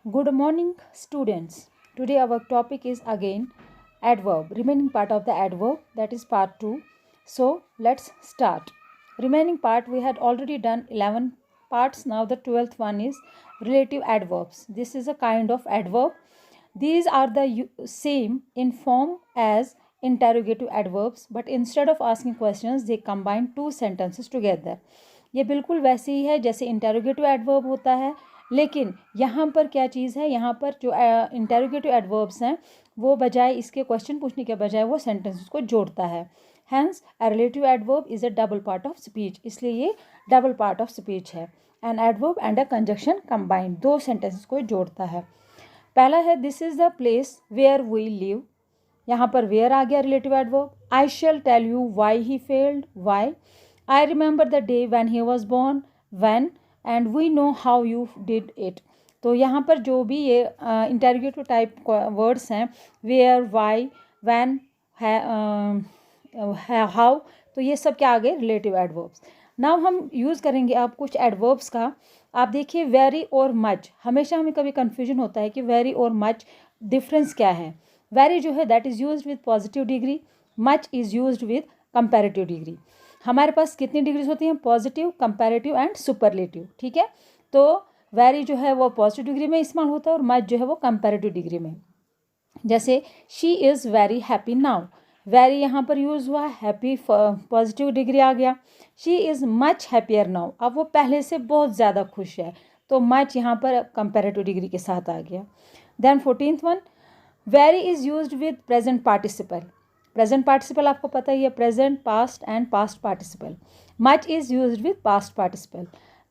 Good morning, students. Today our topic is again adverb, remaining part of the adverb, that is part 2. So let's start. Remaining part we had already done 11 parts. Now the 12th one is relative adverbs. This is a kind of adverb. These are the same in form as interrogative adverbs, but instead of asking questions they combine two sentences together. ये बिल्कुल वैसे ही है जैसे interrogative adverb होता है, लेकिन यहाँ पर क्या चीज़ है, यहाँ पर जो इंटेरोगेटिव एडवर्ब्स हैं वो बजाय इसके क्वेश्चन पूछने के बजाय वो सेंटेंसेस को जोड़ता है. Hence a relative adverb is a double part of speech, इसलिए ये डबल पार्ट ऑफ स्पीच है. An adverb and a conjunction combined, दो सेंटेंसेस को जोड़ता है. पहला है this is the place where we live. यहाँ पर वेयर आ गया relative adverb. I shall tell you why he failed, why. I remember the day when he was born, when, and we know how you did it. तो यहाँ पर जो भी ये इंटेरोगेटिव टाइप वर्ड्स हैं, वेयर, वाई, व्हेन, हाउ, तो ये सब क्या आ गए, रिलेटिव एडवर्ब्स. नाउ हम यूज़ करेंगे अब कुछ एडवर्ब्स का. आप देखिए वेरी और मच, हमेशा हमें कभी कन्फ्यूजन होता है कि वेरी और मच डिफरेंस क्या है. वेरी जो है that is used with positive degree, much is used with comparative degree. हमारे पास कितनी डिग्रीज होती हैं, पॉजिटिव, कंपैरेटिव एंड सुपरलेटिव. ठीक है, तो वेरी जो है वो पॉजिटिव डिग्री में इस्तेमाल होता है और मच जो है वो कंपैरेटिव डिग्री में. जैसे she is very happy now, very यहाँ पर यूज़ हुआ, हैप्पी पॉजिटिव डिग्री आ गया. She is much happier now, अब वो पहले से बहुत ज़्यादा खुश है, तो मच यहाँ पर कंपैरेटिव डिग्री के साथ आ गया. Then 14th one, very is used with present participle. Present participle आपको पता ही है, present, past and past participle. Much is used with past participle.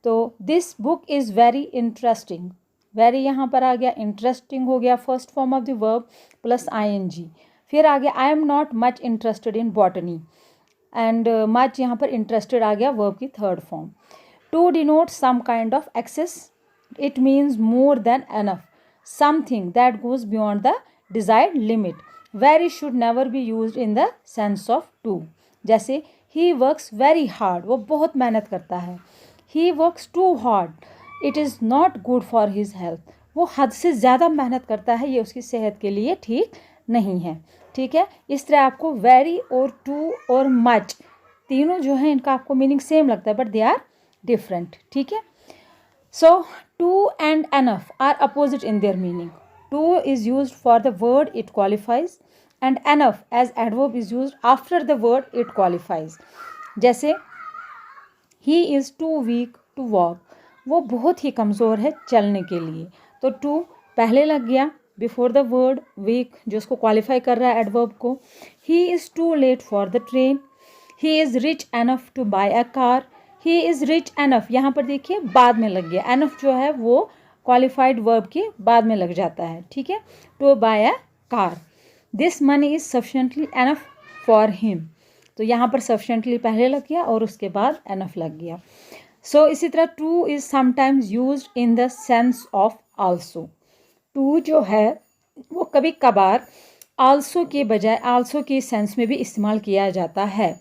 तो this book is very interesting, very यहाँ पर आ गया, इंटरेस्टिंग हो गया first form of the verb plus ING. फिर आ गया I am not much interested in botany, and much यहाँ पर इंटरेस्टेड आ गया वर्ब की third form. To denote some kind of excess, it means more than enough, something that goes beyond the desired limit. Very should never be use in the sense of too. जैसे he works very hard, वो बहुत मेहनत करता है. He works too hard, it is not good for his health, वो हद से ज़्यादा मेहनत करता है, ये उसकी सेहत के लिए ठीक नहीं है. ठीक है, इस तरह आपको वेरी और टू और मच तीनों जो हैं इनका आपको मीनिंग सेम लगता है, बट दे आर डिफरेंट. ठीक है, so too and enough are opposite in their meaning. To is used for the word it qualifies and enough as adverb is used after the word it qualifies. जैसे he is too weak to walk, वो बहुत ही कमज़ोर है चलने के लिए, तो to पहले लग गया बिफोर द वर्ड वीक जो उसको क्वालिफाई कर रहा है एडवर्ब को. he is too late for the train, he is rich enough to buy a car, he is rich enough यहाँ पर देखिए बाद में लग गया, enough जो है वो क्वालिफाइड वर्ब के बाद में लग जाता है. ठीक है, to buy a car. This money is sufficiently enough for him, तो यहाँ पर सफिशेंटली पहले लग गया और उसके बाद एनफ लग गया. सो इसी तरह too is sometimes used in the sense of also. Too जो है वो कभी कभार आल्सो के बजाय आल्सो के सेंस में भी इस्तेमाल किया जाता है.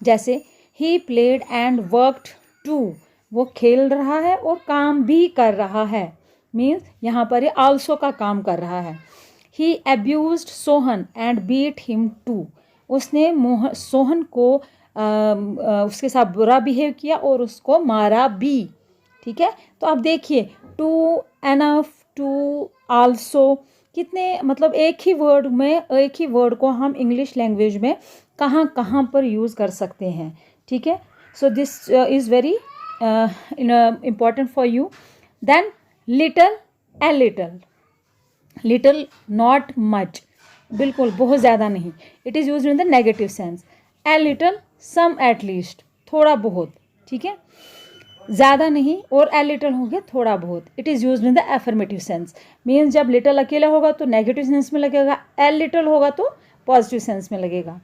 जैसे he played and worked too, वो खेल रहा है और काम भी कर रहा है, मीन्स यहाँ पर ये आल्सो का काम कर रहा है. He abused Sohan and beat him too, उसने सोहन को उसके साथ बुरा बिहेव किया और उसको मारा भी. ठीक है, तो अब देखिए टू, एनफ, टू, आल्सो, कितने मतलब एक ही वर्ड में, एक ही वर्ड को हम इंग्लिश लैंग्वेज में कहाँ कहाँ पर यूज़ कर सकते हैं. ठीक है, so this is very important for you. Then little, a little, little not much, बिल्कुल बहुत ज़्यादा नहीं. It is used in the negative sense. A little, some at least, थोड़ा बहुत. ठीक है, ज़्यादा नहीं और a little हो गया थोड़ा बहुत. It is used in the affirmative sense, means जब little अकेला होगा तो negative sense में लगेगा, a little होगा तो positive sense में लगेगा.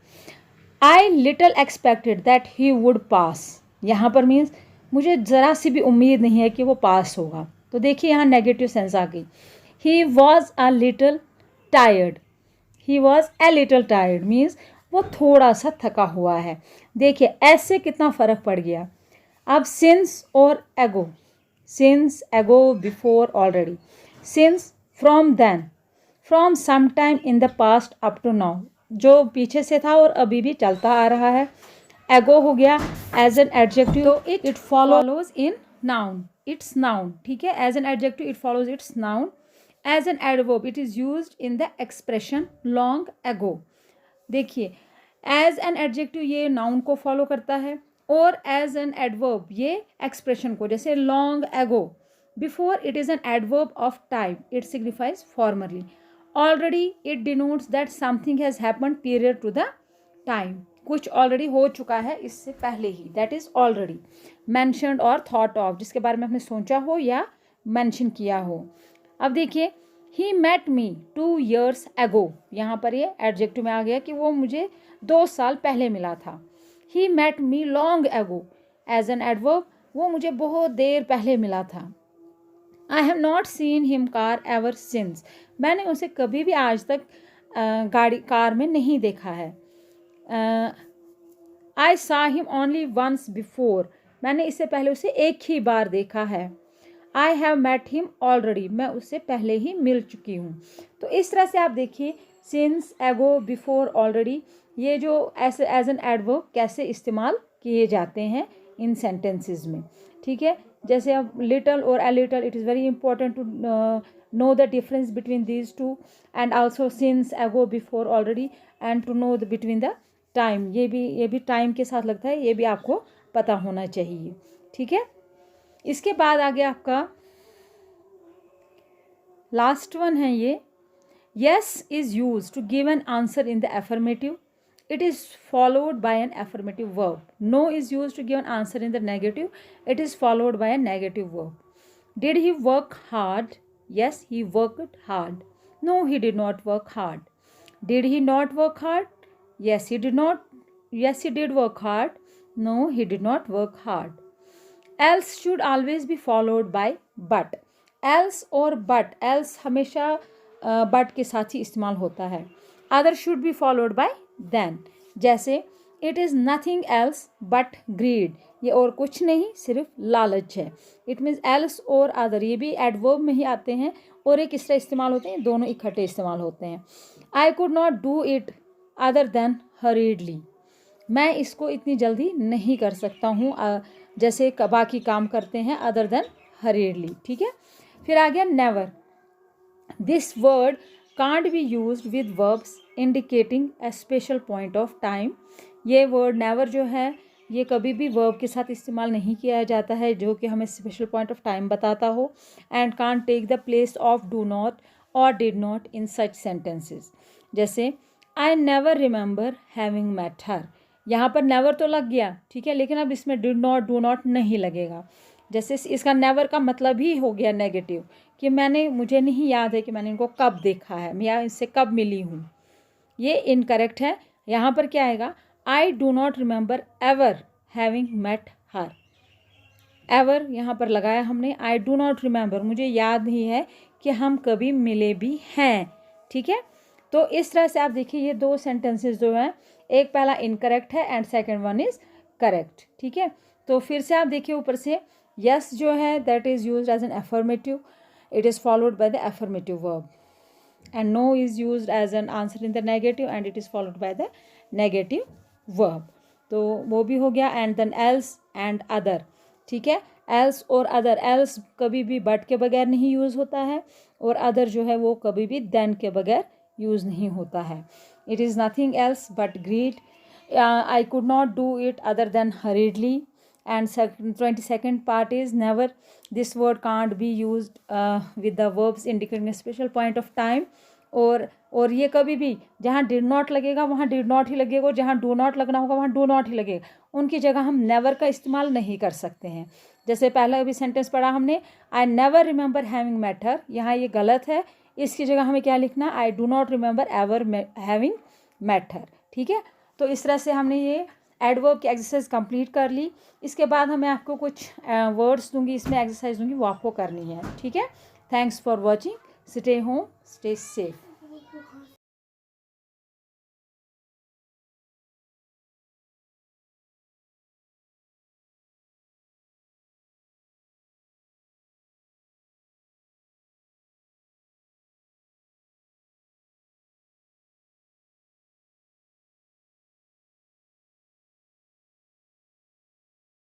I little expected that he would pass, यहाँ पर means मुझे ज़रा सी भी उम्मीद नहीं है कि वो पास होगा, तो देखिए यहाँ नेगेटिव सेंस आ गई. He was a little tired, he was a little tired means वो थोड़ा सा थका हुआ है. देखिए ऐसे कितना फ़र्क पड़ गया. अब सिंस और ago, since, ago, before, already, since, from then, from some time in the past up to now, जो पीछे से था और अभी भी चलता आ रहा है। एगो हो गया एज एन एडजेक्टिव, तो it follows in noun, its noun, ठीक है। As an adjective it follows its noun. As an adverb it is used in the expression long ago. देखिए, एज एन एडजेक्टिव ये noun को follow करता है, और as an adverb ये expression को, जैसे long ago. Before it is an adverb of time, it signifies formerly. Already it denotes that something has happened period to the time, कुछ already हो चुका है इससे पहले ही, दैट इज ऑलरेडी। मैंशनड और थॉट ऑफ, जिसके बारे में आपने सोचा हो या मैंशन किया हो। अब देखिए, he met me 2 years ago, यहाँ पर ये एडजेक्टिव में आ गया कि वो मुझे 2 साल पहले मिला था। He met me long ago, as an adverb, वो मुझे बहुत देर पहले मिला था। I have not seen him car ever since, मैंने उसे कभी भी आज तक कार में नहीं देखा है। आई सा हिम ओनली वंस बिफोर, मैंने इससे पहले उसे एक ही बार देखा है। I have met him already, मैं उससे पहले ही मिल चुकी हूँ। तो इस तरह से आप देखिए, सिंस, एगो, बिफोर, ऑलरेडी, ये जो ऐसे एज एन एडवर्ब कैसे इस्तेमाल किए जाते हैं इन सेंटेंसेस में, ठीक है। जैसे अब लिटल और a little, it is very important to know the difference between these two, and also since, ago, before, already, and to know the between the time, ये भी टाइम के साथ लगता है, ये भी आपको पता होना चाहिए, ठीक है। इसके बाद आ गया आपका लास्ट वन है ये, yes is use to give an answer in the affirmative, it is followed by an affirmative verb. No is used to give an answer in the negative, it is followed by a negative verb. Did he work hard? Yes, he worked hard. No, he did not work hard. Did he not work hard? Yes, he did not. Yes, he did work hard. No, he did not work hard. Else should always be followed by but. Else और but, else हमेशा but के साथ ही इस्तेमाल होता है। Other should be followed by then, जैसे it is nothing else but greed, ये और कुछ नहीं सिर्फ लालच है। It means else और other, ये भी एडवर्ब में ही आते हैं और एक इस तरह इस्तेमाल होते हैं, दोनों इकट्ठे इस्तेमाल होते हैं। I could not do it other than hurriedly, मैं इसको इतनी जल्दी नहीं कर सकता हूँ जैसे बाकी काम करते हैं, other than hurriedly, ठीक है। फिर आ गया never। This word can't be used with verbs indicating a special point of time, ये वर्ड नेवर जो है ये कभी भी वर्ब के साथ इस्तेमाल नहीं किया जाता है जो कि हमें स्पेशल पॉइंट ऑफ टाइम बताता हो, and can't take the place of do not or did not in such sentences. जैसे I never remember having met her, यहाँ पर नेवर तो लग गया, ठीक है, लेकिन अब इसमें डिड नॉट, डू नॉट नहीं लगेगा। जैसे इसका नेवर का मतलब ही हो गया नेगेटिव, कि मुझे नहीं याद है कि मैंने इनको कब देखा है या इससे कब मिली हूँ, ये इनकरेक्ट है। यहाँ पर क्या आएगा, I do not remember ever having met her. Ever यहाँ पर लगाया हमने, आई डू नॉट रिमेंबर, मुझे याद नहीं है कि हम कभी मिले भी हैं, ठीक है। तो इस तरह से आप देखिए ये दो सेंटेंसेस जो हैं, एक पहला इनकरेक्ट है and second one is correct, ठीक है। तो फिर से आप देखिए ऊपर से, यस जो है that is used as an affirmative, it is followed by the affirmative verb, and no is used as an answer in the negative and it is followed by the negative verb, तो वो भी हो गया। and then else and other, ठीक है। else और other, else कभी भी but के बगैर नहीं यूज़ होता है और other जो है वो कभी भी then के बगैर यूज़ नहीं होता है। it is nothing else but greed, I could not do it other than hurriedly, and 22nd part is never, this word can't be used with the verbs indicating a special point of time, और ये कभी भी जहाँ did not लगेगा वहाँ did not ही लगेगा, और जहाँ do not लगना होगा वहाँ do not ही लगेगा, उनकी जगह हम never का इस्तेमाल नहीं कर सकते हैं। जैसे पहला अभी सेंटेंस पढ़ा हमने, I never remember having met her, यहाँ ये गलत है, इसकी जगह हमें क्या लिखना, I do not remember ever having met her, ठीक है। तो इस तरह से हमने ये एडवर्ब की एक्सरसाइज कंप्लीट कर ली। इसके बाद हमें आपको कुछ वर्ड्स दूंगी, इसमें एक्सरसाइज दूंगी, वो आपको करनी है, ठीक है। Thanks for watching, stay home, stay safe.